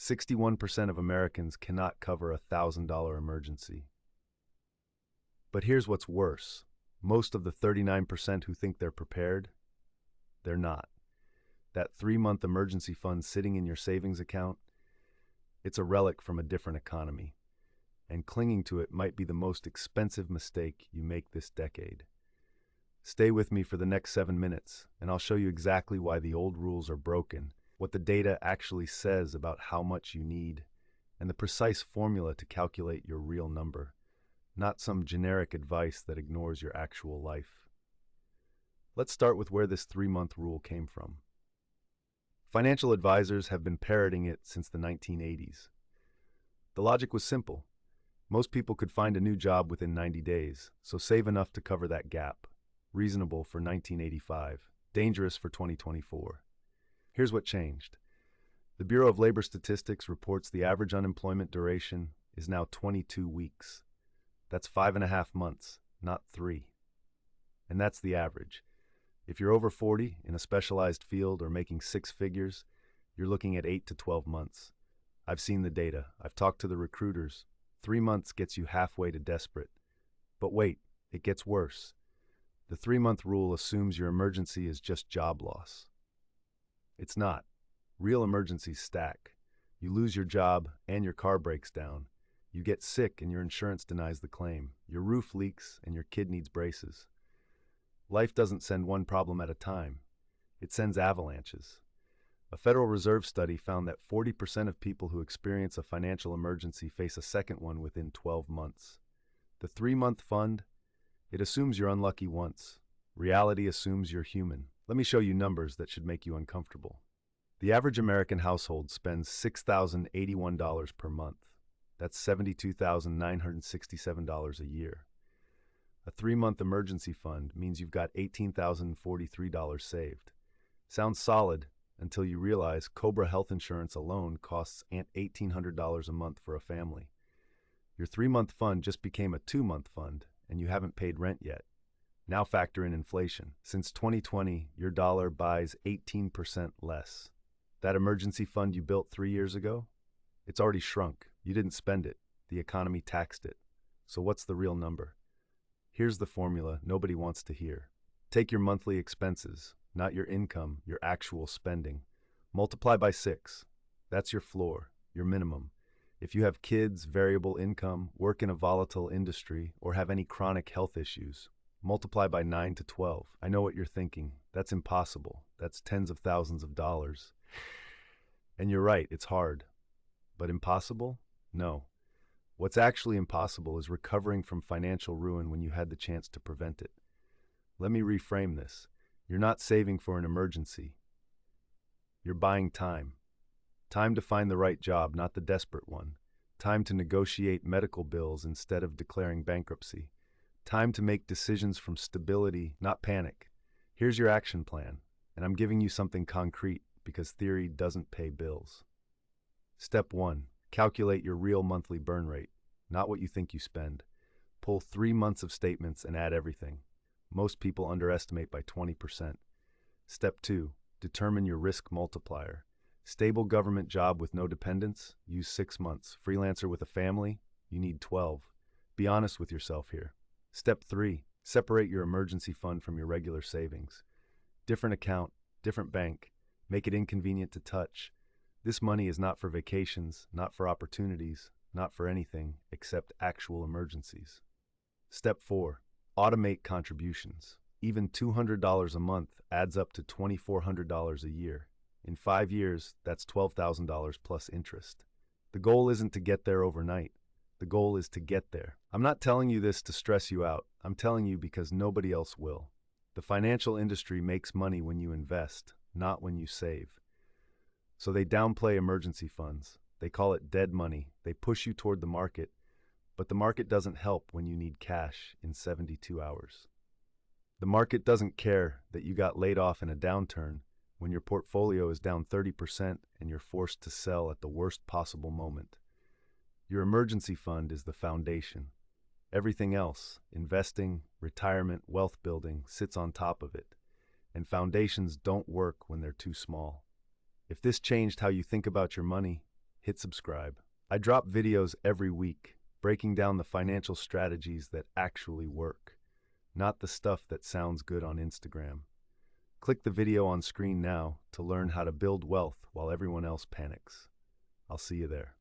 61% of Americans cannot cover a $1,000 emergency. But here's what's worse. Most of the 39% who think they're prepared, they're not. That 3-month emergency fund sitting in your savings account, it's a relic from a different economy, and clinging to it might be the most expensive mistake you make this decade. Stay with me for the next 7 minutes, and I'll show you exactly why the old rules are broken, what the data actually says about how much you need, and the precise formula to calculate your real number, not some generic advice that ignores your actual life. Let's start with where this 3-month rule came from. Financial advisors have been parroting it since the 1980s. The logic was simple. Most people could find a new job within 90 days, so save enough to cover that gap. Reasonable for 1985, dangerous for 2024. Here's what changed. The Bureau of Labor Statistics reports the average unemployment duration is now 22 weeks. That's 5.5 months, not 3. And that's the average. If you're over 40 in a specialized field or making 6 figures, you're looking at 8 to 12 months. I've seen the data. I've talked to the recruiters. 3 months gets you halfway to desperate. But wait, it gets worse. The 3-month rule assumes your emergency is just job loss. It's not. Real emergencies stack. You lose your job and your car breaks down. You get sick and your insurance denies the claim. Your roof leaks and your kid needs braces. Life doesn't send one problem at a time. It sends avalanches. A Federal Reserve study found that 40% of people who experience a financial emergency face a second one within 12 months. The 3-month fund, it assumes you're unlucky once. Reality assumes you're human. Let me show you numbers that should make you uncomfortable. The average American household spends $6,081 per month. That's $72,967 a year. A 3-month emergency fund means you've got $18,043 saved. Sounds solid until you realize Cobra health insurance alone costs $1,800 a month for a family. Your 3-month fund just became a 2-month fund, and you haven't paid rent yet. Now factor in inflation. Since 2020, your dollar buys 18% less. That emergency fund you built 3 years ago? It's already shrunk. You didn't spend it. The economy taxed it. So what's the real number? Here's the formula nobody wants to hear. Take your monthly expenses, not your income, your actual spending. Multiply by 6. That's your floor, your minimum. If you have kids, variable income, work in a volatile industry, or have any chronic health issues, multiply by 9 to 12. I know what you're thinking. That's impossible. That's tens of thousands of dollars. And you're right, it's hard. But impossible? No. What's actually impossible is recovering from financial ruin when you had the chance to prevent it. Let me reframe this. You're not saving for an emergency. You're buying time. Time to find the right job, not the desperate one. Time to negotiate medical bills instead of declaring bankruptcy. Time to make decisions from stability, not panic. Here's your action plan, and I'm giving you something concrete because theory doesn't pay bills. Step 1. Calculate your real monthly burn rate, not what you think you spend. Pull 3 months of statements and add everything. Most people underestimate by 20%. Step 2. Determine your risk multiplier. Stable government job with no dependents, use 6 months. Freelancer with a family, you need 12. Be honest with yourself here. Step 3. Separate your emergency fund from your regular savings. Different account, different bank. Make it inconvenient to touch. This money is not for vacations, not for opportunities, not for anything except actual emergencies. Step 4. Automate contributions. Even $200 a month adds up to $2,400 a year. In 5 years, that's $12,000 plus interest. The goal isn't to get there overnight. The goal is to get there. I'm not telling you this to stress you out. I'm telling you because nobody else will. The financial industry makes money when you invest, not when you save. So they downplay emergency funds. They call it dead money. They push you toward the market, but the market doesn't help when you need cash in 72 hours. The market doesn't care that you got laid off in a downturn when your portfolio is down 30% and you're forced to sell at the worst possible moment. Your emergency fund is the foundation. Everything else, investing, retirement, wealth building, sits on top of it. And foundations don't work when they're too small. If this changed how you think about your money, hit subscribe. I drop videos every week, breaking down the financial strategies that actually work, not the stuff that sounds good on Instagram. Click the video on screen now to learn how to build wealth while everyone else panics. I'll see you there.